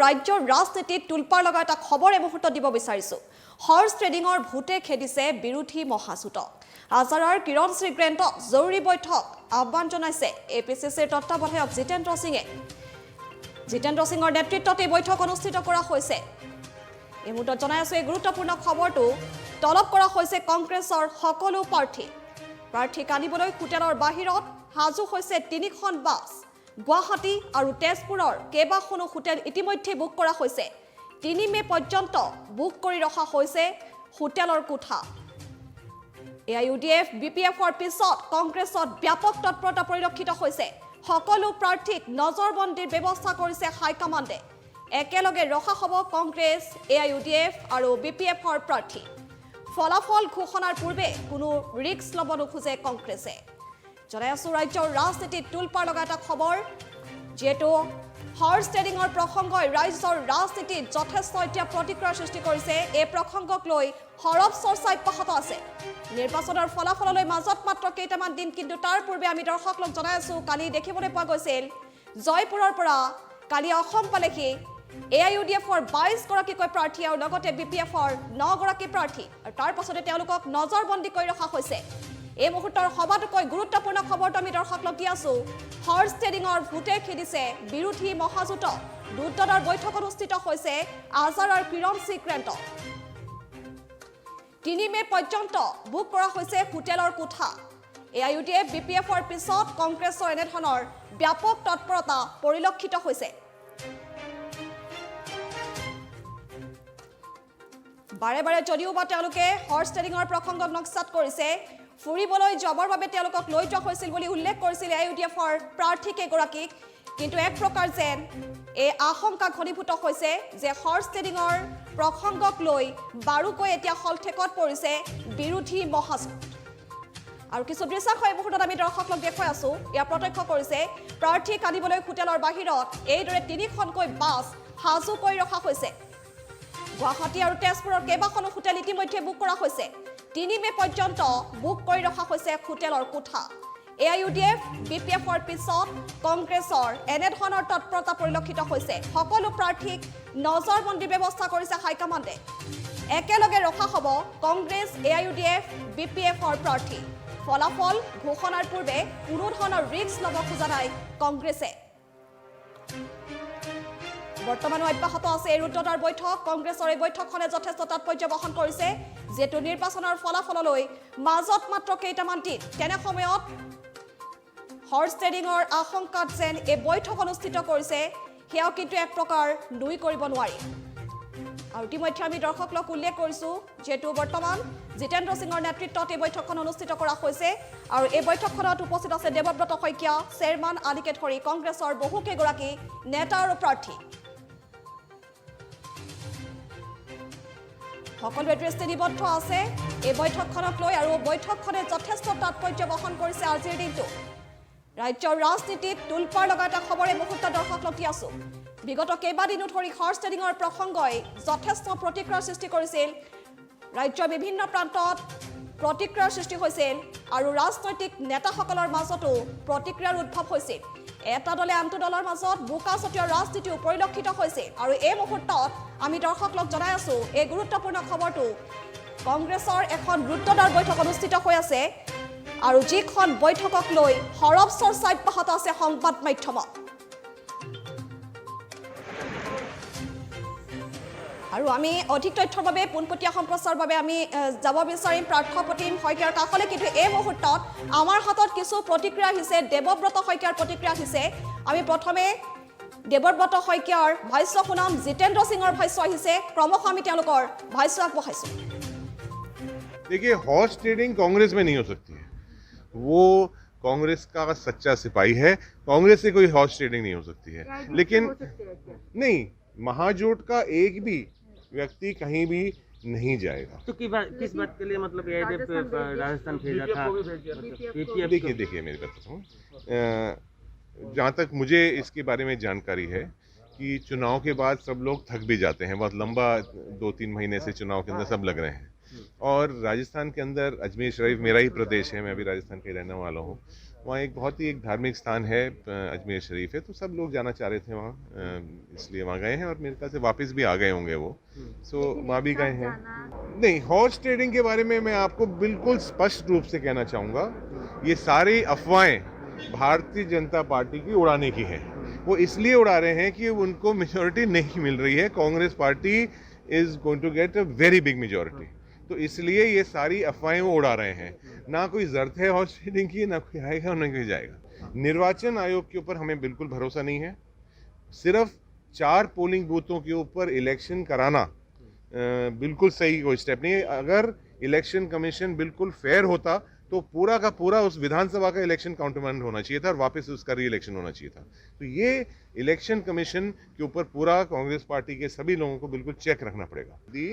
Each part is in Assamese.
ৰাজ্যৰ ৰাজনীতিত তুলপাৰ লগা এটা খবৰ এই মুহূৰ্তত দিব বিচাৰিছো। হৰ্চ ট্ৰেডিঙৰ ভূতে খেদিছে বিৰোধী মহাজোঁটক। আজাৰাৰ কিৰণ শ্ৰীগ্ৰেণ্টক জৰুৰী বৈঠক আহ্বান জনাইছে এপিচিচিৰ তত্ত্বাৱধায়ক জিতেন্দ্ৰ সিঙে। জিতেন্দ্ৰ সিঙৰ নেতৃত্বত এই বৈঠক অনুষ্ঠিত কৰা হৈছে। এই মুহূৰ্তত জনাই আছো এই গুৰুত্বপূৰ্ণ খবৰটো। তলব কৰা হৈছে কংগ্ৰেছৰ সকলো প্ৰাৰ্থীক আনিবলৈ হোটেলৰ বাহিৰত সাজু হৈছে ৩খন বাছ। গুৱাহাটী আৰু তেজপুৰৰ কেইবাখনো হোটেল ইতিমধ্যে বুক কৰা হৈছে। ৩ মে পৰ্যন্ত বুক কৰি ৰখা হৈছে হোটেলৰ কোঠা। AIUDF BPFৰ পিছত কংগ্ৰেছত ব্যাপক তৎপৰতা পৰিলক্ষিত হৈছে। সকলো প্ৰাৰ্থীক নজৰবন্দীৰ ব্যৱস্থা কৰিছে হাইকমাণ্ডে। একেলগে ৰখা হ'ব কংগ্ৰেছ, AIUDF আৰু BPFৰ প্ৰাৰ্থী। ফলাফল ঘোষণাৰ পূৰ্বে কোনো ৰিস্ক ল'ব নোখোজে কংগ্ৰেছে। জনাই আছো ৰাজ্যৰ ৰাজনীতিত তুলপাৰ লগা এটা খবৰ, যিহেতু হৰ্চ ট্ৰেডিঙৰ প্ৰসংগই ৰাজ্যৰ ৰাজনীতিত যথেষ্ট এতিয়া প্ৰতিক্ৰিয়াৰ সৃষ্টি কৰিছে। এই প্ৰসংগক লৈ সৰব চৰ্চা অব্যাহত আছে। নিৰ্বাচনৰ ফলাফললৈ মাজত মাত্ৰ কেইটামান দিন, কিন্তু তাৰ পূৰ্বে আমি দৰ্শকক জনাই আছো কালি দেখিবলৈ পোৱা গৈছিল জয়পুৰৰ পৰা কালি অসম পালেহি AIUDFৰ 22 গৰাকীকৈ প্ৰাৰ্থী আৰু লগতে BPFৰ 9 গৰাকী প্ৰাৰ্থী, আৰু তাৰ পাছতে তেওঁলোকক নজৰবন্দী কৰি ৰখা হৈছে। এই মুহূৰ্তৰ সবাতোকৈ গুৰুত্বপূৰ্ণ খবৰটো আমি দৰ্শকক দি আছো। হৰ্চ ট্ৰেডিঙৰ ভূতে খেদিছে বিৰোধী মহাজোঁটক। দুৰ্দলৰ বৈঠক অনুষ্ঠিত হৈছে আজাৰাৰ কিৰণ শ্ৰীগ্ৰেণ্টত। ৩ মে পৰ্যন্ত বুক কৰা হৈছে হোটেলৰ কোঠা। AIUDF BPFৰ পিছত কংগ্ৰেছৰ এনেধৰণৰ ব্যাপক তৎপৰতা পৰিলক্ষিত হৈছে। বাৰে বাৰে যদিওবা তেওঁলোকে হৰ্চ ট্ৰেডিঙৰ প্ৰসংগক নক্সাত কৰিছে, ফুৰিবলৈ যাবৰ বাবে তেওঁলোকক লৈ যোৱা হৈছিল বুলি উল্লেখ কৰিছিল AIUDFৰ প্ৰাৰ্থীকেইগৰাকীক। কিন্তু এক প্ৰকাৰ যেন এই আশংকা ঘনীভূত হৈছে যে হৰ্চ ট্ৰেডিঙৰ প্ৰসংগক লৈ বাৰুকৈ এতিয়া হলঠেকত পৰিছে বিৰোধী মহাজোঁট। আৰু কিছু দৃশ্যাংশ এই মুহূৰ্তত আমি দৰ্শকক দেখুৱাই আছো। ইয়াৰ প্ৰত্যক্ষ কৰিছে প্ৰাৰ্থীক আনিবলৈ হোটেলৰ বাহিৰত এইদৰে ৩খনকৈ বাছ সাজু কৰি ৰখা হৈছে। গুৱাহাটী আৰু তেজপুৰৰ কেইবাখনো হোটেল ইতিমধ্যে বুক কৰা হৈছে। ৩ মে পৰ্যন্ত বুক কৰি ৰখা হৈছে হোটেলৰ কোঠা। AIUDF BPFৰ পিছত কংগ্ৰেছৰ এনেধৰণৰ তৎপৰতা পৰিলক্ষিত হৈছে। সকলো প্ৰাৰ্থীক নজৰবন্দীৰ ব্যৱস্থা কৰিছে হাইকমাণ্ডে। একেলগে ৰখা হ'ব কংগ্ৰেছ, AIUDF BPFৰ প্ৰাৰ্থী। ফলাফল ঘোষণাৰ পূৰ্বে কোনো ধৰণৰ ৰিস্ক ল'ব খোজা নাই কংগ্ৰেছে। বৰ্তমানো অব্যাহত আছে এই ৰুদ্ৰতাৰ বৈঠক। কংগ্ৰেছৰ এই বৈঠকখনে যথেষ্ট তাৎপৰ্য বহন কৰিছে, যিহেতু নিৰ্বাচনৰ ফলাফললৈ মাজত মাত্ৰ কেইটামান দিন। তেনে সময়ত হৰ্চ ট্ৰেডিঙৰ আশংকাত যেন এই বৈঠক অনুষ্ঠিত কৰিছে, সেয়াও কিন্তু এক প্ৰকাৰ নুই কৰিব নোৱাৰি। আৰু ইতিমধ্যে আমি দৰ্শকক উল্লেখ কৰিছো, যিহেতু বৰ্তমান জিতেন্দ্ৰ সিঙৰ নেতৃত্বত এই বৈঠকখন অনুষ্ঠিত কৰা হৈছে। আৰু এই বৈঠকখনত উপস্থিত আছে দেৱব্ৰত শইকীয়া, চেয়াৰমেন আদিকে ধৰি কংগ্ৰেছৰ বহুকেইগৰাকী নেতা আৰু প্ৰাৰ্থী। সকলোৱে দৃষ্টি নিবদ্ধ আছে এই বৈঠকখনক লৈ, আৰু বৈঠকখনে যথেষ্ট তাৎপৰ্য বহন কৰিছে আজিৰ দিনটো। ৰাজ্যৰ ৰাজনীতিত তুলপাৰ লগা এটা খবৰ এই মুহূৰ্তত দৰ্শকক দি আছো। বিগত কেইবাদিনো ধৰি হৰ্চ ট্ৰেডিঙৰ প্ৰসংগই যথেষ্ট প্ৰতিক্ৰিয়াৰ সৃষ্টি কৰিছিল। ৰাজ্যৰ বিভিন্ন প্ৰান্তত প্ৰতিক্ৰিয়াৰ সৃষ্টি হৈছিল আৰু ৰাজনৈতিক নেতাসকলৰ মাজতো প্ৰতিক্ৰিয়াৰ উদ্ভৱ হৈছিল। এটা দলে আনটো দলৰ মাজত বোকাচতীয়া ৰাজনীতিও পৰিলক্ষিত হৈছে। আৰু এই মুহূৰ্তত আমি দৰ্শকক জনাই আছো এই গুৰুত্বপূৰ্ণ খবৰটো। কংগ্ৰেছৰ এখন ৰুদ্ৰতাৰ বৈঠক অনুষ্ঠিত হৈ আছে, আৰু যিখন বৈঠকক লৈ সৰব চৰ্চা অব্যাহত আছে সংবাদ মাধ্যমত। আৰু আমি অধিক তথ্যৰ বাবে পোনপটীয়া সম্প্ৰচাৰৰ বাবে আমি যাব বিচাৰিম প্ৰাৰ্থপ্ৰতিম শইকীয়াৰ কাষলৈ। কিন্তু এই মুহূৰ্তত আমাৰ হাতত কিছু প্ৰতিক্ৰিয়া আহিছে, দেৱব্ৰত শইকীয়াৰ প্ৰতিক্ৰিয়া আহিছে। আমি প্ৰথমে দেৱব্ৰত শইকীয়াৰ ভাষ্য শুনাম, জিতেন্দ্ৰ সিঙৰ ভাষ্য আহিছে। ক্ৰমশ আমি তেওঁলোকৰ ভাষ্য আগবঢ়াইছো। देखिए, हॉर्स ट्रेडिंग कांग्रेस में नहीं हो सकती है। वो कांग्रेस का सच्चा सिपाही है। कांग्रेस से कोई हॉर्स ट्रेडिंग नहीं हो सकती है। लेकिन नहीं, महाजोट का एक भी व्यक्ति कहीं भी नहीं जाएगा। तो किस बात के लिए मतलब राजस्थान भेजा था? देखिए मेरी बात सुनो। जहाँ तक मुझे इसके बारे में जानकारी है कि चुनाव के बाद सब लोग थक भी जाते हैं। बहुत लंबा 2-3 महीने से चुनाव के अंदर सब लग रहे हैं। और राजस्थान के अंदर अजमेर शरीफ मेरा ही प्रदेश है, मैं भी राजस्थान का रहने वाला हूँ। वहाँ एक बहुत ही एक धार्मिक स्थान है, अजमेर शरीफ है, तो सब लोग जाना चाह रहे थे वहाँ, इसलिए वहाँ गए हैं और मेरे ख्याल से वापस भी आ गए होंगे वो, सो वहाँ भी गए हैं। नहीं, हॉर्स ट्रेडिंग के बारे में मैं आपको बिल्कुल स्पष्ट रूप से कहना चाहूँगा, ये सारी अफवाहें भारतीय जनता पार्टी की उड़ाने की है। वो इसलिए उड़ा रहे हैं कि उनको मेजॉरिटी नहीं मिल रही है, Congress party is going to get a very big majority, तो इसलिए ये सारी अफवाहें वो उड़ा रहे हैं। ना कोई जरूरत है हॉर्स ट्रेडिंग की, ना कोई आएगा और ना कोई जाएगा। निर्वाचन आयोग के ऊपर हमें बिल्कुल भरोसा नहीं है। सिर्फ 4 पोलिंग बूथों के ऊपर इलेक्शन कराना बिल्कुल सही कोई स्टेप नहीं है। अगर इलेक्शन कमीशन बिल्कुल फेयर होता तो पूरा का पूरा उस विधानसभा का इलेक्शन काउंटरमैंड होना चाहिए था और वापस उसका री इलेक्शन होना चाहिए था। तो ये इलेक्शन कमीशन के ऊपर पूरा कांग्रेस पार्टी के सभी लोगों को बिल्कुल चेक रखना पड़ेगा, दी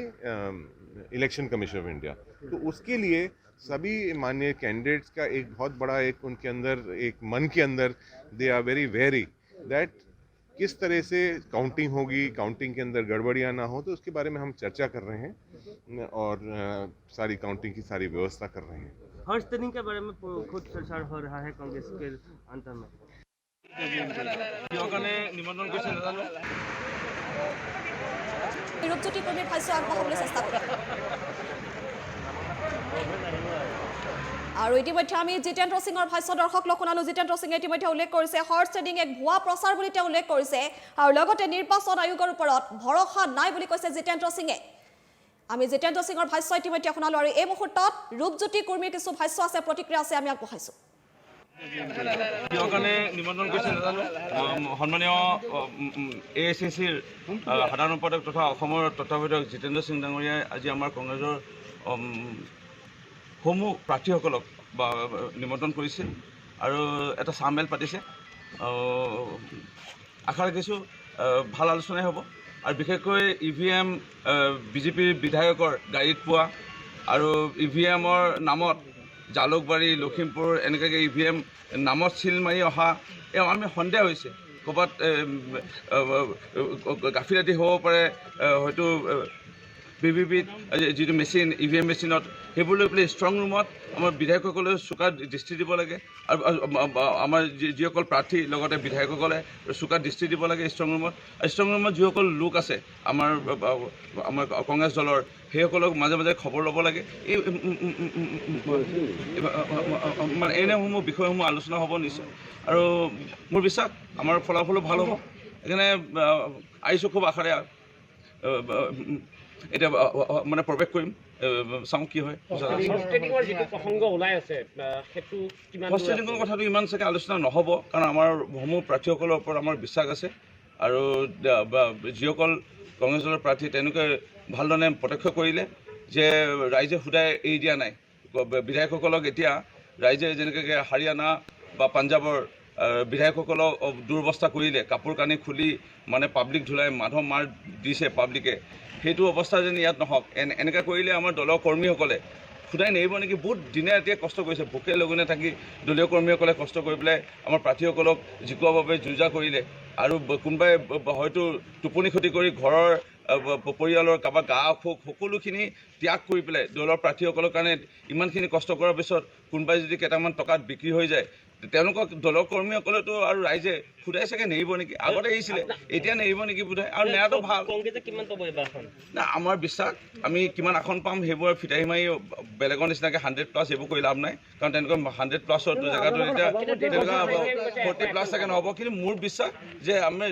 इलेक्शन कमीशन ऑफ इंडिया। तो उसके लिए सभी माननीय कैंडिडेट्स का एक बहुत बड़ा एक उनके अंदर एक मन के अंदर they are very very that किस तरह से काउंटिंग होगी, काउंटिंग के अंदर गड़बड़ियाँ ना हो, तो उसके बारे में हम चर्चा कर रहे हैं और सारी काउंटिंग की सारी व्यवस्था कर रहे हैं। हॉर्स ट्रेडिंग के बारे में खुद चर्चा हो रहा है कांग्रेस के अंतर में। ৰূপজ্যোতি কৰ্মীৰ ভাষ্য আগবঢ়াবলৈ চেষ্টা কৰিম। আৰু ইতিমধ্যে আমি জিতেন্দ্ৰ সিঙৰ ভাষ্য দৰ্শক লোক শুনালো। জিতেন্দ্ৰ সিঙে ইতিমধ্যে উল্লেখ কৰিছে হৰ্চ ট্ৰেডিং এক ভুৱা প্ৰচাৰ বুলি তেওঁ উল্লেখ কৰিছে আৰু লগতে নিৰ্বাচন আয়োগৰ ওপৰত ভৰসা নাই বুলি কৈছে জিতেন্দ্ৰ সিঙে। আমি জিতেন্দ্ৰ সিঙৰ ভাষ্য ইতিমধ্যে শুনালো আৰু এই মুহূৰ্তত ৰূপজ্যোতি কৰ্মীৰ কিছু ভাষ্য আছে, প্ৰতিক্ৰিয়া আছে, আমি আগবঢ়াইছোঁ। নিমন্ত্ৰণ কৰিছে নাজানো। সন্মানীয় AICCৰ সাধাৰণ সম্পাদক তথা অসমৰ তত্ত্বাৱধায়ক জিতেন্দ্ৰ সিং ডাঙৰীয়াই আজি আমাৰ কংগ্ৰেছৰ সমূহ প্ৰাৰ্থীসকলক নিমন্ত্ৰণ কৰিছে আৰু এটা চামেল পাতিছে। আশা ৰাখিছোঁ ভাল আলোচনাই হ'ব আৰু বিশেষকৈ EVM বিজেপিৰ বিধায়কৰ গাড়ীত পোৱা আৰু EVMৰ নামত জালুকবাৰী, লখিমপুৰ এনেকৈ EVM নামত চিল মাৰি অহা আমি সন্দেহ হৈছে। ক'ৰবাত গাফিলতি হ'ব পাৰে, হয়তো VVPত যিটো মেচিন EVM মেচিনত সেইবোৰ লৈ পেলাই ষ্ট্ৰং ৰুমত আমাৰ বিধায়কসকলে চোকা দৃষ্টি দিব লাগে আৰু আমাৰ যিসকল প্ৰাৰ্থী লগতে বিধায়কসকলে চোকা দৃষ্টি দিব লাগে ষ্ট্ৰং ৰুমত যিসকল লোক আছে আমাৰ কংগ্ৰেছ দলৰ সেইসকলক মাজে মাজে খবৰ ল'ব লাগে। এই মানে এনেসমূহ বিষয়সমূহ আলোচনা হ'ব নিশ্চয় আৰু মোৰ বিশ্বাস আমাৰ ফলাফলো ভাল হ'ব। সেইকাৰণে আহিছোঁ খুব আশাৰে এতিয়া মানে প্ৰৱেশ কৰিম, চাওঁ কি হয়। হৰ্চ ট্ৰেডিঙৰ কথাটো ইমান চাগে আলোচনা নহ'ব, কাৰণ আমাৰ সমূহ প্ৰাৰ্থীসকলৰ ওপৰত আমাৰ বিশ্বাস আছে আৰু যিসকল কংগ্ৰেছ দলৰ প্ৰাৰ্থী তেওঁলোকে ভালধৰণে প্ৰত্যক্ষ কৰিলে যে ৰাইজে সোধাই এৰি দিয়া নাই। বিধায়কসকলক এতিয়া ৰাইজে যেনেকৈ হাৰিয়ানা বা পাঞ্জাৱৰ বিধায়কসকলক দুৰৱস্থা কৰিলে, কাপোৰ কানি খুলি মানে পাব্লিক ধুলাই মাধৱ মাৰ দিছে পাব্লিকে, সেইটো অৱস্থা যেন ইয়াত নহওক। এনেকৈ কৰিলে আমাৰ দলৰ কৰ্মীসকলে সোধাই নেৰিব নেকি? বহুত দিনে ৰাতিয়ে কষ্ট কৰিছে, ভোকে লঘোণে থাকি দলীয় কৰ্মীসকলে কষ্ট কৰি পেলাই আমাৰ প্ৰাৰ্থীসকলক জিকোৱাৰ বাবে যুঁজা কৰিলে আৰু কোনোবাই হয়তো টোপনি ক্ষতি কৰি ঘৰৰ পৰিয়ালৰ কাৰোবাৰ গা অসুখ সকলোখিনি ত্যাগ কৰি পেলাই দলৰ প্ৰাৰ্থীসকলৰ কাৰণে ইমানখিনি কষ্ট কৰাৰ পিছত কোনোবাই যদি কেইটামান টকাত বিক্ৰী হৈ যায়, তেওঁলোকক দলৰ কৰ্মীসকলেতো আৰু ৰাইজে সোধাই চাগে নেৰিব নেকি? আগতে এৰিছিলে, এতিয়া নেৰিব নেকি বোধহয়। আৰু নেৰাটো ভাল না, আমাৰ বিশ্বাস আমি কিমান আসন পাম সেইবোৰ ফিতাহী মাৰি বেলেগৰ নিচিনাকৈ 100+ এইবোৰ কৰি লাভ নাই, কাৰণ তেনেকুৱা 100+ জেগাটো এতিয়া তেনেকুৱা 40+ চাগে নহ'ব। কিন্তু মোৰ বিশ্বাস যে আমি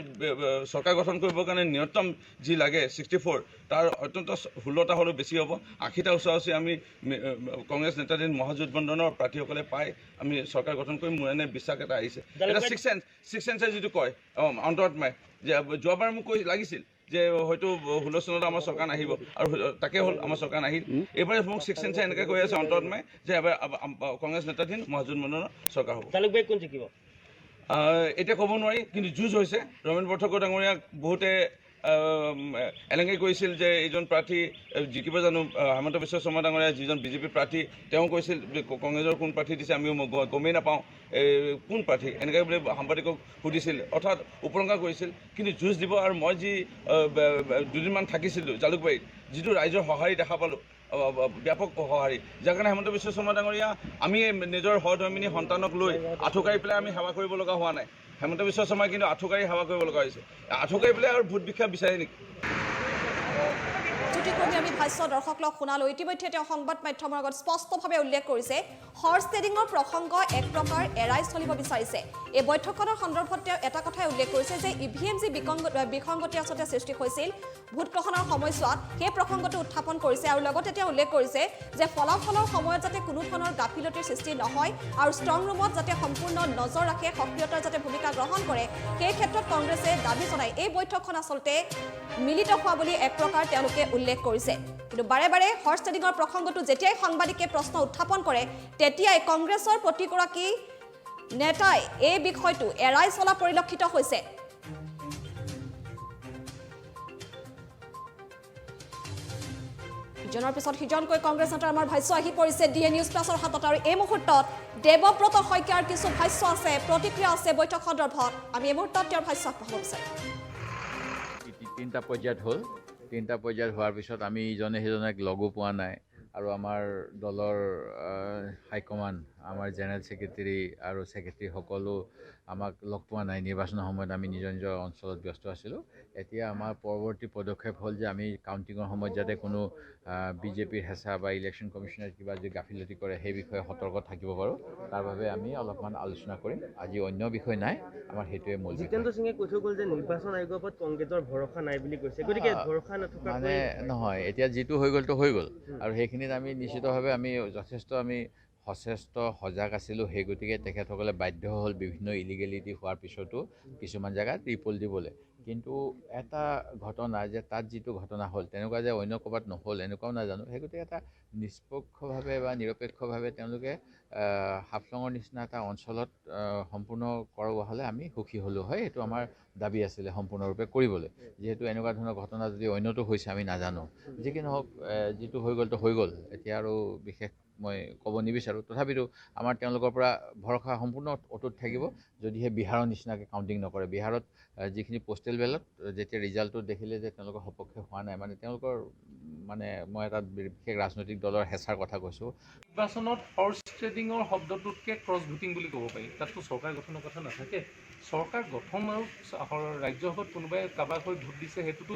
চৰকাৰ গঠন কৰিবৰ কাৰণে ন্যূনতম যি লাগে 64, তাৰ অত্যন্ত 16টা হ'লেও বেছি হ'ব। 80টা ওচৰা-ওচৰি আমি কংগ্ৰেছ নেতাধীন মহাজোঁটবন্ধনৰ প্ৰাৰ্থীসকলে পাই আমি চৰকাৰ গঠন কৰিম। মোৰ এনে বিশ্বাস এটা আহিছে। এটা ছিক্স চেন্সে যিটো কয় অন্তৰাত্মাই, যে যোৱাবাৰ মোক লাগিছিল যে হয়তো 16 চনত আমাৰ চৰকাৰ নাহিব আৰু তাকে হ'ল আমাৰ চৰকাৰ নাহিল। এইবাৰ মোক ছিক্স চেন্সে এনেকৈ কৈ আছে অন্তৰাত্মাই যে এবাৰ কংগ্ৰেছ নেতাধীন মহাজোঁটবন্ধনৰ চৰকাৰ হ'ব। জালুকবাৰী কোন জিকিব এতিয়া ক'ব নোৱাৰি, কিন্তু যুঁজ হৈছে। ৰমেন বৰঠাকুৰ ডাঙৰীয়াক বহুতে এলেংগি কৰিছিল যে এইজন প্ৰাৰ্থী জিকিব জানো। হেমন্ত বিশ্ব শৰ্মা ডাঙৰীয়া যিজন বিজেপি প্ৰাৰ্থী, তেওঁ কৈছিল কংগ্ৰেছৰ কোন প্ৰাৰ্থী দিছে আমিও গমেই নাপাওঁ, কোন প্ৰাৰ্থী এনেকৈ বুলি সাংবাদিকক সুধিছিল, অৰ্থাৎ উপলংঘা কৰিছিল। কিন্তু যুঁজ দিব। আৰু মই যি দুদিনমান থাকিছিলোঁ জালুকবাৰীত, যিটো ৰাইজৰ সঁহাৰি দেখা পালোঁ, ব্যাপক সঁহাৰি, যাৰ কাৰণে হেমন্ত বিশ্ব শৰ্মা ডাঙৰীয়া আমি নিজৰ সহধৰ্মিনী সন্তানক লৈ আঁঠুকাৰি পেলাই আমি সেৱা কৰিব লগা হোৱা নাই। হেমন্ত বিশ্ব শৰ্মাই কিন্তু আঁঠুকাৰি সেৱা কৰিব লগা হৈছে। আঁঠুকাৰি পেলাই আৰু ভোট ভিক্ষা বিচাৰে নেকি? চুটিকৰ্মী আমি ভাষ্য দৰ্শকক শুনালো। ইতিমধ্যে তেওঁ সংবাদ মাধ্যমৰ আগত স্পষ্টভাৱে উল্লেখ কৰিছে হৰ্চ ট্ৰেডিঙৰ প্ৰসংগ এক প্ৰকাৰ এৰাই চলিব বিচাৰিছে। এই বৈঠকখনৰ সন্দৰ্ভত তেওঁ এটা কথাই উল্লেখ কৰিছে যে EVM যি বিসংগতি আচলতে সৃষ্টি হৈছিল ভোট গ্ৰহণৰ সময়ছোৱাত সেই প্ৰসংগটো উত্থাপন কৰিছে আৰু লগতে তেওঁ উল্লেখ কৰিছে যে ফলাফলৰ সময়ত যাতে কোনো ধৰণৰ গাফিলতিৰ সৃষ্টি নহয় আৰু ষ্ট্ৰং ৰুমত যাতে সম্পূৰ্ণ নজৰ ৰাখে, সক্ৰিয়তাৰ যাতে ভূমিকা গ্ৰহণ কৰে, সেই ক্ষেত্ৰত কংগ্ৰেছে দাবী জনায় এই বৈঠকখন আচলতে মিলিত হোৱা বুলি এক প্ৰকাৰ তেওঁলোকে উল্লেখ কৰিছে। কিন্তু বাৰে বাৰে হৰ্চ ট্ৰেডিঙৰ প্ৰসংগটো যেতিয়াই সাংবাদিকে প্ৰশ্ন উত্থাপন কৰে তেতিয়াই কংগ্ৰেছৰ প্ৰতিগৰাকী নেতাই এই বিষয়টো এৰাই চলা পৰিলক্ষিত হৈছে। ইজনৰ পিছত সিজনকৈ কংগ্ৰেছ নেতাৰ আমাৰ ভাষ্য আহি পৰিছে DA নিউজ প্লাছৰ হাতত আৰু এই মুহূৰ্তত দেৱব্ৰত শইকীয়াৰ কিছু ভাষ্য আছে, প্ৰতিক্ৰিয়া আছে বৈঠক সন্দৰ্ভত। আমি এই মুহূৰ্তত তেওঁৰ ভাষ্য পাব বিচাৰিম। তিনিটা পৰ্যায়ত হ'ল, তিনিটা পৰ্যায়ত হোৱাৰ পিছত আমি ইজনে সিজনক লগো পোৱা নাই আৰু আমাৰ দলৰ হাইকমাণ্ড, আমাৰ জেনেৰেল ছেক্ৰেটাৰী আৰু ছেক্ৰেটাৰী সকলো আমাক লগ পোৱা নাই। নিৰ্বাচনৰ সময়ত আমি নিজৰ নিজৰ অঞ্চলত ব্যস্ত আছিলোঁ। এতিয়া আমাৰ পৰৱৰ্তী পদক্ষেপ হ'ল যে আমি কাউণ্টিঙৰ সময়ত যাতে কোনো বিজেপিৰ হেঁচা বা ইলেকশ্যন কমিশ্যনে কিবা যদি গাফিলতি কৰে সেই বিষয়ে সতৰ্ক থাকিব পাৰোঁ। তাৰ বাবে আমি অলপমান আলোচনা কৰিম। আজি অন্য বিষয় নাই, আমাৰ সেইটোৱে মূল। জিতেন্দ্ৰ সিঙে কৈ থৈ গ'ল যে নিৰ্বাচন আয়োগৰ ওপৰত কংগ্ৰেছৰ ভৰসা নাই বুলি কৈছে, গতিকে ভৰসা নথকা মানে নহয়, এতিয়া যিটো হৈ গ'লতো হৈ গ'ল আৰু সেইখিনিত আমি নিশ্চিতভাৱে আমি যথেষ্ট সচেষ্ট সজাগ আছিলোঁ। সেই গতিকে তেখেতসকলে বাধ্য হ'ল বিভিন্ন ইলিগেলিটি হোৱাৰ পিছতো কিছুমান জেগাত ৰিপল দিবলৈ। কিন্তু এটা ঘটনা যে তাত যিটো ঘটনা হ'ল তেনেকুৱা যে অন্য ক'ৰবাত নহ'ল এনেকুৱাও নাজানো। সেই গতিকে এটা নিষ্পক্ষভাৱে বা নিৰপেক্ষভাৱে তেওঁলোকে হাফলঙৰ নিচিনা এটা অঞ্চলত সম্পূৰ্ণ কৰোৱা হ'লে আমি সুখী হ'লোঁ হয়। সেইটো আমাৰ দাবী আছিলে সম্পূৰ্ণৰূপে কৰিবলৈ। যিহেতু এনেকুৱা ধৰণৰ ঘটনা যদি অন্যতো হৈছে আমি নাজানো। যি কি নহওক, যিটো হৈ গ'লতো হৈ গ'ল। এতিয়া আৰু বিশেষ মই ক'ব নিবিচাৰোঁ। তথাপিতো আমাৰ তেওঁলোকৰ পৰা ভৰসা সম্পূৰ্ণ অটুট থাকিব যদিহে বিহাৰৰ নিচিনাকৈ কাউণ্টিং নকৰে। বিহাৰত যিখিনি পোষ্টেল বেলট যেতিয়া ৰিজাল্টটো দেখিলে যে তেওঁলোকৰ সপক্ষে হোৱা নাই, মানে তেওঁলোকৰ মই এটা বিশেষ ৰাজনৈতিক দলৰ হেঁচাৰ কথা কৈছোঁ। নিৰ্বাচনত হৰ্চ ট্ৰেডিঙৰ শব্দটোতকৈ ক্ৰছ ভোটিং বুলি ক'ব পাৰি। তাততো চৰকাৰ গঠনৰ কথা নাথাকে। চৰকাৰ গঠন আৰু ৰাজ্যসভাত কোনোবাই কাৰোবাক হৈ ভোট দিছে সেইটোতো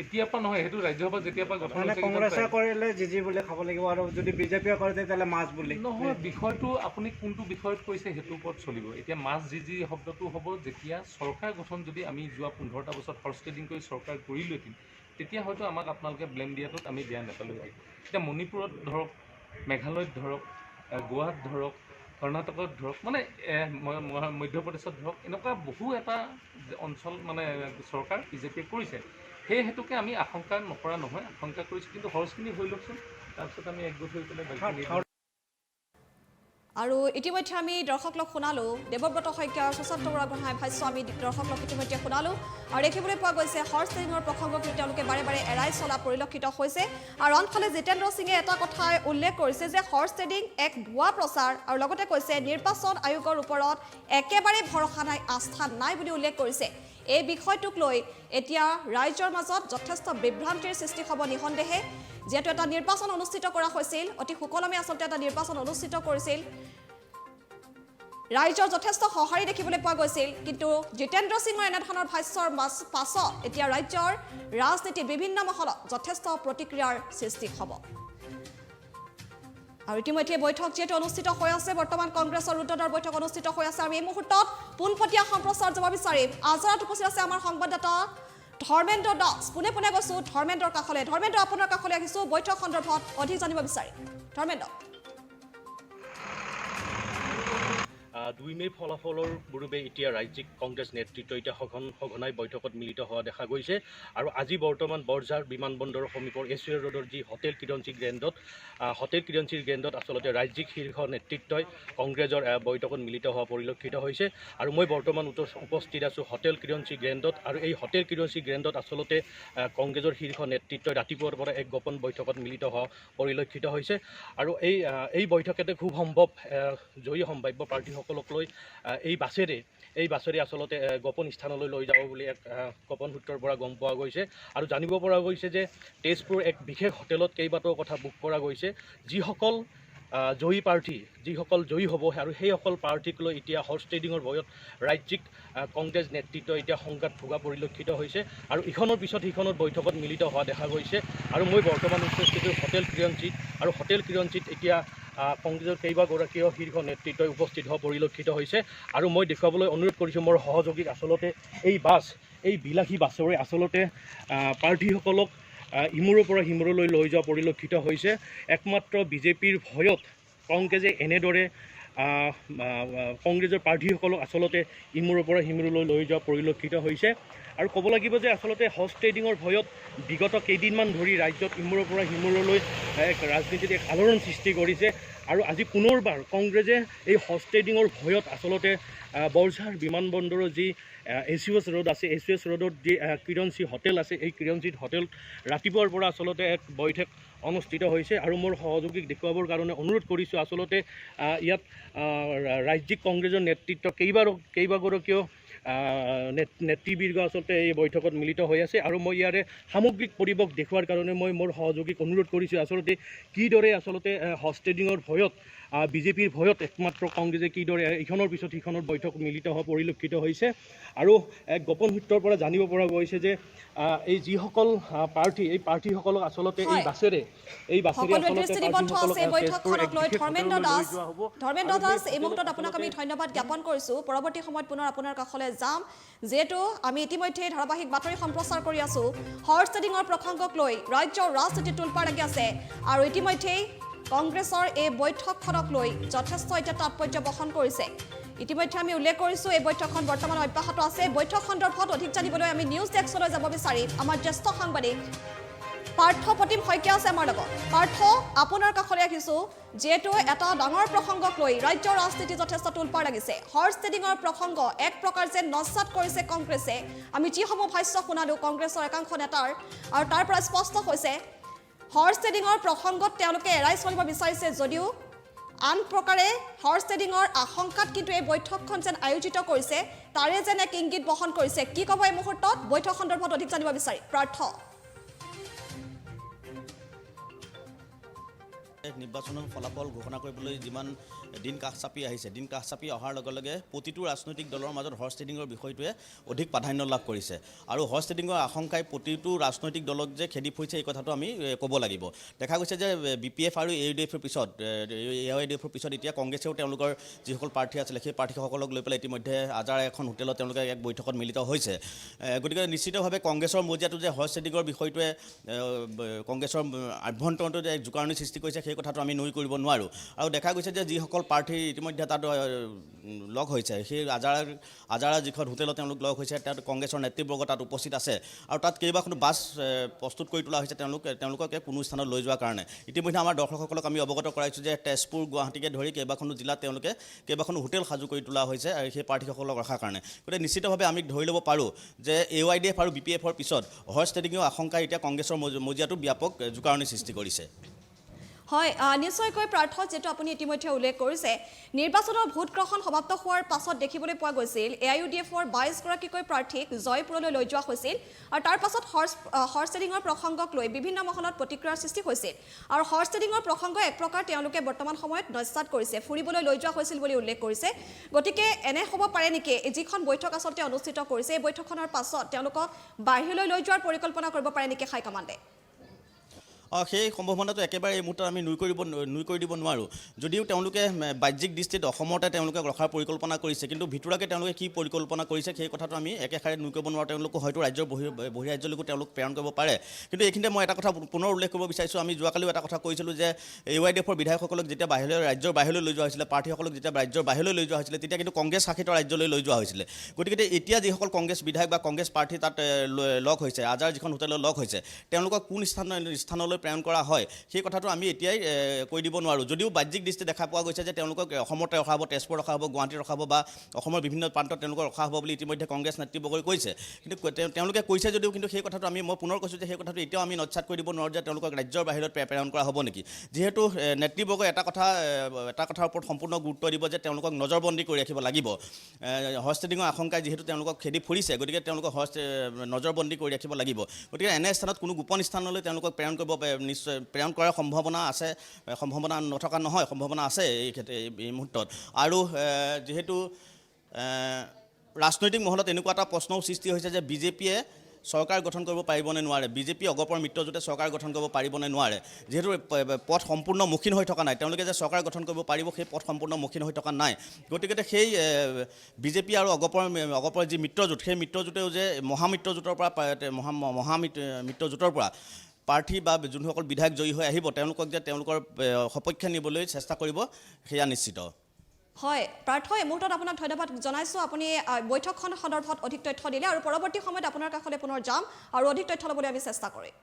এতিয়াৰ পৰা নহয়, সেইটো ৰাজ্যসভাত যেতিয়াৰ পৰা গঠন হৈছে। কংগ্ৰেছে কৰিলে জিজি বুলি খাব লাগিব আৰু যদি বিজেপিয়ে কৰে তেতিয়াহ'লে মাছ বুলি নহয়। বিষয়টো আপুনি কোনটো বিষয়ত কৈছে সেইটোৰ ওপৰত চলিব। এতিয়া মাছ জিজি শব্দটো হ'ব যেতিয়া চৰকাৰ গঠন যদি আমি যোৱা 15টা বছৰত হৰ্চ ট্ৰেডিং কৰি চৰকাৰ কৰিলোহেঁতেন তেতিয়া হয়তো আমাক আপোনালোকে ব্লেম দিয়াটোত আমি বেয়া নাপালোঁহেঁতেন। এতিয়া মণিপুৰত ধৰক, মেঘালয়ত ধৰক, গোৱাত ধৰক, কৰ্ণাটকত ধৰক, মধ্যপ্ৰদেশত ধৰক, এনেকুৱা বহু এটা অঞ্চল চৰকাৰ বিজেপিয়ে কৰিছে। সেই হেতুকে আমি আশংকা নকৰা নহয়, আশংকা কৰিছোঁ। কিন্তু হৰ্চখিনি হৈ লওকচোন, তাৰপিছত আমি একগোট হৈ পেলাই বাকী। আৰু ইতিমধ্যে আমি দৰ্শকক শুনালোঁ দেৱব্ৰত শইকীয়াৰ সুশান্ত বৰাগোহাঁইৰ ভাষ্য আমি দৰ্শকক ইতিমধ্যে শুনালোঁ। আৰু দেখিবলৈ পোৱা গৈছে হৰ্চ ট্ৰেডিঙৰ প্ৰসংগক লৈ তেওঁলোকে বাৰে বাৰে এৰাই চলা পৰিলক্ষিত হৈছে। আৰু আনফালে জিতেন্দ্ৰ সিঙে এটা কথাই উল্লেখ কৰিছে যে হৰ্চ ট্ৰেডিং এক ভুৱা প্ৰচাৰ আৰু লগতে কৈছে নিৰ্বাচন আয়োগৰ ওপৰত একেবাৰে ভৰসা নাই, আস্থা নাই বুলি উল্লেখ কৰিছে। এই বিষয়টোক লৈ এতিয়া ৰাইজৰ মাজত যথেষ্ট বিভ্ৰান্তিৰ সৃষ্টি হ'ব নিঃসন্দেহে। যিহেতু এটা নিৰ্বাচন অনুষ্ঠিত কৰা হৈছিল, অতি সুকলমে আচলতে এটা নিৰ্বাচন অনুষ্ঠিত কৰিছিল, ৰাইজৰ যথেষ্ট সঁহাৰি দেখিবলৈ পোৱা গৈছিল। কিন্তু জিতেন্দ্ৰ সিঙৰ এনেধৰণৰ ভাষ্যৰ পাছত এতিয়া ৰাজ্যৰ ৰাজনীতি বিভিন্ন মহলত যথেষ্ট প্ৰতিক্ৰিয়াৰ সৃষ্টি হ'ব। আৰু ইতিমধ্যে বৈঠক যিহেতু অনুষ্ঠিত হৈ আছে, বৰ্তমান কংগ্ৰেছৰ ৰুদ্ৰদ্বাৰ বৈঠক অনুষ্ঠিত হৈ আছে। আমি এই মুহূৰ্তত পোনপটীয়া সম্প্ৰচাৰ যাব বিচাৰিম। আজৰাত উপস্থিত আছে আমাৰ সংবাদদাতা ধৰ্মেন্দ্ৰ দাস। পোনে পোনে গৈছোঁ ধৰ্মেন্দ্ৰৰ কাষলৈ। ধৰ্মেন্দ্ৰ, আপোনাৰ কাষলৈ আহিছোঁ বৈঠক সন্দৰ্ভত অধিক জানিব বিচাৰিম। ধৰ্মেন্দ্ৰ, 2 মে'ৰ ফলাফলৰ পূৰ্বে এতিয়া ৰাজ্যিক কংগ্ৰেছ নেতৃত্ব এতিয়া সঘনাই বৈঠকত মিলিত হোৱা দেখা গৈছে। আৰু আজি বৰ্তমান বৰঝাৰ বিমানবন্দৰৰ সমীপৰ এছুৱেৰ ৰোডৰ যি হোটেল কিৰঞ্চি গ্ৰেণ্ডত আচলতে ৰাজ্যিক শীৰ্ষ নেতৃত্বই কংগ্ৰেছৰ বৈঠকত মিলিত হোৱা পৰিলক্ষিত হৈছে। আৰু মই বৰ্তমান উপস্থিত আছোঁ হোটেল কিৰঞ্চি গ্ৰেণ্ডত। আৰু এই হোটেল কিৰঞ্চি গ্ৰেণ্ডত আচলতে কংগ্ৰেছৰ শীৰ্ষ নেতৃত্বই ৰাতিপুৱাৰ পৰা এক গোপন বৈঠকত মিলিত হোৱা পৰিলক্ষিত হৈছে। আৰু এই বৈঠকতে খুব সম্ভৱ জয়ী সম্ভাৱ্য প্ৰাৰ্থীসকলক লৈ এই বাছেৰে এই বাছেৰে আচলতে গোপন স্থানলৈ লৈ যাব বুলি এক গোপন সূত্ৰৰ পৰা গম পোৱা গৈছে আৰু জানিব পৰা গৈছে যে তেজপুৰ এক বিশেষ হোটেলত কেইবাটাও কথা বুক কৰা গৈছে যিসকল জয়ী প্ৰাৰ্থী যিসকল জয়ী হ'ব আৰু সেইসকল প্ৰাৰ্থীক লৈ এতিয়া হৰ্চ ট্ৰেডিঙৰ ভয়ত ৰাজ্যিক কংগ্ৰেছ নেতৃত্ব এতিয়া সংঘাত ভোগা পৰিলক্ষিত হৈছে আৰু ইখনৰ পিছত সিখনত বৈঠকত মিলিত হোৱা দেখা গৈছে আৰু মই বৰ্তমান উপস্থিত হোটেল কিৰণজিত আৰু হোটেল কিৰণজিত এতিয়া কংগ্ৰেছৰ কেইবাগৰাকীও শীৰ্ষ নেতৃত্বই উপস্থিত হোৱা পৰিলক্ষিত হৈছে আৰু মই দেখুৱাবলৈ অনুৰোধ কৰিছোঁ মোৰ সহযোগীক আচলতে এই বিলাসী বাছেৰে আচলতে প্ৰাৰ্থীসকলক ইমূৰৰ পৰা সিমূৰলৈ লৈ যোৱা পৰিলক্ষিত হৈছে একমাত্ৰ বিজেপিৰ ভয়ত কংগ্ৰেছে এনেদৰে কংগ্ৰেছৰ প্ৰাৰ্থীসকলক আচলতে ইমূৰৰ পৰা সিমূৰলৈ লৈ যোৱা পৰিলক্ষিত হৈছে আৰু ক'ব লাগিব যে আচলতে হৰ্চ ট্ৰেডিঙৰ ভয়ত বিগত কেইদিনমান ধৰি ৰাজ্যত ইমূৰৰ পৰা সিমূৰলৈ এক ৰাজনীতিত এক আলোড়ন সৃষ্টি কৰিছে আৰু আজি পুনৰবাৰ কংগ্ৰেছে এই হৰ্চ ট্ৰেডিঙৰ ভয়ত আচলতে বৰঝাৰ বিমানবন্দৰৰ যি এছইউএছ ৰোড আছে এছইউএছ ৰোডত যি কিৰণজী হোটেল আছে এই কিৰণজীত হোটেল ৰাতিপুৱাৰ পৰা আচলতে এক বৈঠক অনুষ্ঠিত হৈছে আৰু মোৰ সহযোগীক দেখুৱাবৰ কাৰণে অনুৰোধ কৰিছোঁ আচলতে ইয়াত ৰাজ্যিক কংগ্ৰেছৰ নেতৃত্ব কেইবাগৰাকীও নেতৃবৰ্গ আচলতে এই বৈঠকত মিলিত হৈ আছে আৰু মই ইয়াৰে সামগ্ৰিক পৰিৱেশ দেখুৱাৰ কাৰণে মই মোৰ সহযোগীক অনুৰোধ কৰিছোঁ আচলতে কিদৰে আচলতে হৰ্চ ট্ৰেডিঙৰ ভয়ত বিজেপিৰ ভয়ত একমাত্ৰ কংগ্ৰেছে কিদৰে ইখনৰ পিছত সিখনৰ বৈঠক মিলিত হোৱা পৰিলক্ষিত হৈছে আৰু এক গোপন সূত্ৰৰ পৰা জানিব পৰা গৈছে যে এই যিসকল প্ৰাৰ্থী এই প্ৰাৰ্থীসকলক আচলতে এই বাছেৰে ধৰ্মেন্দ্ৰ দাস এই মুহূৰ্তত আপোনাক আমি ধন্যবাদ জ্ঞাপন কৰিছোঁ পৰৱৰ্তী সময়ত পুনৰ আপোনাৰ কাষলৈ যাম যিহেতু আমি ইতিমধ্যে ধাৰাবাহিক বাতৰি সম্প্ৰচাৰ কৰি আছোঁ হৰ্চ ট্ৰেডিঙৰ প্ৰসংগক লৈ ৰাজ্যৰ ৰাজনীতি তোলপাৰ লাগি আছে আৰু ইতিমধ্যেই কংগ্ৰেছৰ এই বৈঠকখনক লৈ যথেষ্ট এতিয়া তাৎপৰ্য বহন কৰিছে ইতিমধ্যে আমি উল্লেখ কৰিছোঁ এই বৈঠকখন বৰ্তমান অব্যাহত আছে বৈঠক সন্দৰ্ভত অধিক জানিবলৈ আমি নিউজ ডেস্কলৈ যাব বিচাৰিম আমাৰ জ্যেষ্ঠ সাংবাদিক পাৰ্থ প্ৰতিম শইকীয়া আছে আমাৰ লগত পাৰ্থ আপোনাৰ কাষলৈ আহিছোঁ যিহেতু এটা ডাঙৰ প্ৰসংগক লৈ ৰাজ্যৰ ৰাজনীতি যথেষ্ট তোলপাৰ লাগিছে হৰ্চ ট্ৰেডিঙৰ প্ৰসংগ এক প্ৰকাৰ যে নস্যাৎ কৰিছে কংগ্ৰেছে আমি যিসমূহ ভাষ্য শুনালোঁ কংগ্ৰেছৰ একাংশ নেতাৰ আৰু তাৰ পৰা স্পষ্ট হৈছে হৰ্চ ট্ৰেডিঙৰ প্ৰসংগত তেওঁলোকে এৰাই চলিব বিচাৰিছে যদিও আন প্ৰকাৰে হৰ্চ ট্ৰেডিঙৰ আশংকাত কিন্তু এই বৈঠকখন যেন আয়োজিত কৰিছে তাৰে যেন এক ইংগিত বহন কৰিছে কি ক'ব এই মুহূৰ্তত বৈঠক সন্দৰ্ভত অধিক জানিব বিচাৰি পাৰ্থ নিৰ্বাচনৰ ফলাফল ঘোষণা কৰিবলৈ যিমান দিন কাষ চাপি আহিছে দিন কাষ চাপি অহাৰ লগে লগে প্ৰতিটো ৰাজনৈতিক দলৰ মাজত হৰ্চ ট্ৰেডিঙৰ বিষয়টোৱে অধিক প্ৰাধান্য লাভ কৰিছে আৰু হৰ্চ ট্ৰেডিঙৰ আশংকাই প্ৰতিটো ৰাজনৈতিক দলক যে খেদি ফুৰিছে এই কথাটো আমি ক'ব লাগিব দেখা গৈছে যে BPF আৰু AUDFৰ পিছত এতিয়া কংগ্ৰেছেও তেওঁলোকৰ যিসকল প্ৰাৰ্থী আছিলে সেই প্ৰাৰ্থীসকলক লৈ পেলাই ইতিমধ্যে আজাৰ এখন হোটেলত তেওঁলোকে এক বৈঠকত মিলিত হৈছে গতিকে নিশ্চিতভাৱে কংগ্ৰেছৰ মজিয়াটো যে হৰ্চ ট্ৰেডিঙৰ বিষয়টোৱে কংগ্ৰেছৰ আভ্যন্তৰণটো যে জোকাৰণি সৃষ্টি কৰিছে সেই কথাটো আমি নুই কৰিব নোৱাৰোঁ আৰু দেখা গৈছে যে যিসকল প্ৰাৰ্থী ইতিমধ্যে তাত লগ হৈছে সেই আজাৰা যিখন হোটেলত তেওঁলোক লগ হৈছে তাত কংগ্ৰেছৰ নেতৃবৰ্গ তাত উপস্থিত আছে আৰু তাত কেইবাখনো বাছ প্ৰস্তুত কৰি তোলা হৈছে তেওঁলোকে কোনো স্থানত লৈ যোৱাৰ কাৰণে ইতিমধ্যে আমাৰ দৰ্শকসকলক আমি অৱগত কৰাইছোঁ যে তেজপুৰ গুৱাহাটীকে ধৰি কেইবাখনো জিলাত তেওঁলোকে কেইবাখনো হোটেল সাজু কৰি তোলা হৈছে আৰু সেই প্ৰাৰ্থীসকলক ৰখাৰ কাৰণে গতিকে নিশ্চিতভাৱে আমি ধৰি ল'ব পাৰোঁ যে AUDF আৰু BPFৰ পিছত হৰ্চ ট্ৰেডিঙৰ আশংকাই এতিয়া কংগ্ৰেছৰ মজিয়াটো ব্যাপক জোকাৰণি সৃষ্টি কৰিছে হয় নিশ্চয়কৈ প্ৰাৰ্থ যেটো আপুনি ইতিমধ্যে উল্লেখ কৰিছে নিৰ্বাচনৰ ভোট গ্ৰহণ সমাপ্ত হোৱাৰ পাছত দেখিবলৈ পোৱা গৈছিল AIUDFৰ 22 গৰাকীকৈ প্ৰাৰ্থীক জয়পুৰলৈ লৈ যোৱা হৈছিল আৰু তাৰ পাছত হৰ্চ ট্ৰেডিঙৰ প্ৰসংগক লৈ বিভিন্ন মহলত প্ৰতিক্ৰিয়াৰ সৃষ্টি হৈছিল আৰু হৰ্চ ট্ৰেডিঙৰ প্ৰসংগ এক প্ৰকাৰ তেওঁলোকে বৰ্তমান সময়ত নস্যাৎ কৰিছে ফুৰিবলৈ লৈ যোৱা হৈছিল বুলি উল্লেখ কৰিছে গতিকে এনে হ'ব পাৰে নেকি যিখন বৈঠক আচলতে অনুষ্ঠিত কৰিছে এই বৈঠকখনৰ পাছত তেওঁলোকক বাহিৰলৈ লৈ যোৱাৰ পৰিকল্পনা কৰিব পাৰে নেকি হাইকমাণ্ডে সেই সম্ভাৱনাটো একেবাৰে এই মুহূৰ্তত আমি নুই কৰি দিব নোৱাৰোঁ যদিও তেওঁলোকে বাহ্যিক দৃষ্টিত অসমতে তেওঁলোকে ৰখাৰ পৰিকল্পনা কৰিছে কিন্তু ভিতৰুৱাকৈ তেওঁলোকে কি পৰিকল্পনা কৰিছে সেই কথাটো আমি একেষাৰে নুই কৰিব নোৱাৰোঁ তেওঁলোকো হয়তো ৰাজ্যৰ বহিৰাজ্যলৈকো তেওঁলোক প্ৰেৰণ কৰিব পাৰে কিন্তু এইখিনিতে মই এটা কথা পুনৰ উল্লেখ কৰিব বিচাৰিছোঁ আমি যোৱাকালিও এটা কথা কৈছিলোঁ যে AUDFৰ বিধায়কসকলক যেতিয়া ৰাজ্যৰ বাহিৰলৈ লৈ যোৱা হৈছিলে প্ৰাৰ্থীসকলক যেতিয়া ৰাজ্যৰ বাহিৰলৈ লৈ যোৱা হৈছিলে তেতিয়া কিন্তু কংগ্ৰেছ শাসিত ৰাজ্যলৈ লৈ যোৱা হৈছিলে গতিকে এতিয়া যিসকল কংগ্ৰেছ বিধায়ক বা কংগ্ৰেছ প্ৰাৰ্থী তাত লগ হৈছে আজাৰ যিখন হোটেলত লগ হৈছে তেওঁলোকক কোন স্থানলৈ প্ৰেৰণ কৰা হয় সেই কথাটো আমি এতিয়াই কৈ দিব নোৱাৰোঁ যদিও বাহ্যিক দৃষ্টি দেখা পোৱা গৈছে যে তেওঁলোকক অসমতে ৰখা হ'ব তেজপুৰত ৰখা হ'ব গুৱাহাটীত ৰখা হ'ব বা অসমৰ বিভিন্ন প্ৰান্তত তেওঁলোকক ৰখা হ'ব বুলি ইতিমধ্যে কংগ্ৰেছ নেতৃবৰ্গই কৈছে কিন্তু তেওঁলোকে কৈছে যদিও কিন্তু সেই কথাটো মই পুনৰ কৈছোঁ যে সেই কথাটো এতিয়াও আমি নৎসাত কৰি দিব নোৱাৰোঁ যে তেওঁলোকক ৰাজ্যৰ বাহিৰত প্ৰেৰণ কৰা হ'ব নেকি যিহেতু নেতৃবৰ্গই এটা কথাৰ ওপৰত সম্পূৰ্ণ গুৰুত্ব দিব যে তেওঁলোকক নজৰবন্দী কৰি ৰাখিব লাগিব হৰ্চ ট্ৰেডিঙৰ আশংকাই যিহেতু তেওঁলোকক খেদি ফুৰিছে গতিকে তেওঁলোকক নজৰবন্দী কৰি ৰাখিব লাগিব গতিকে এনে স্থানত কোনো গোপন স্থানলৈ তেওঁলোকক নিশ্চয় প্ৰেৰণ কৰাৰ সম্ভাৱনা নথকা নহয় সম্ভাৱনা আছে এই মুহূৰ্তত আৰু যিহেতু ৰাজনৈতিক মহলত এনেকুৱা এটা প্ৰশ্নও সৃষ্টি হৈছে যে বিজেপিয়ে চৰকাৰ গঠন কৰিব পাৰিবনে নোৱাৰে বিজেপি অগপৰ মিত্ৰজোঁটে চৰকাৰ গঠন কৰিব পাৰিবনে নোৱাৰে যিহেতু পথ সম্পূৰ্ণ মসৃণ হৈ থকা নাই তেওঁলোকে যে চৰকাৰ গঠন কৰিব পাৰিব সেই পথ সম্পূৰ্ণ মসৃণ হৈ থকা নাই গতিকে সেই বিজেপি আৰু অগপৰ যি মিত্ৰজোঁট সেই মিত্ৰজোঁটেও যে মহামিত্ৰজোঁটৰ পৰা প্ৰাৰ্থী বা যোনসকল বিধায়ক জয়ী হৈ আহিব তেওঁলোকক যে তেওঁলোকৰ সপক্ষে নিবলৈ চেষ্টা কৰিব সেয়া নিশ্চিত হয় পাৰ্থ এই মুহূৰ্তত আপোনাক ধন্যবাদ জনাইছোঁ আপুনি বৈঠকখন সন্দৰ্ভত অধিক তথ্য দিলে আৰু পৰৱৰ্তী সময়ত আপোনাৰ কাষলৈ পুনৰ যাম আৰু অধিক তথ্য ল'বলৈ আমি চেষ্টা কৰিম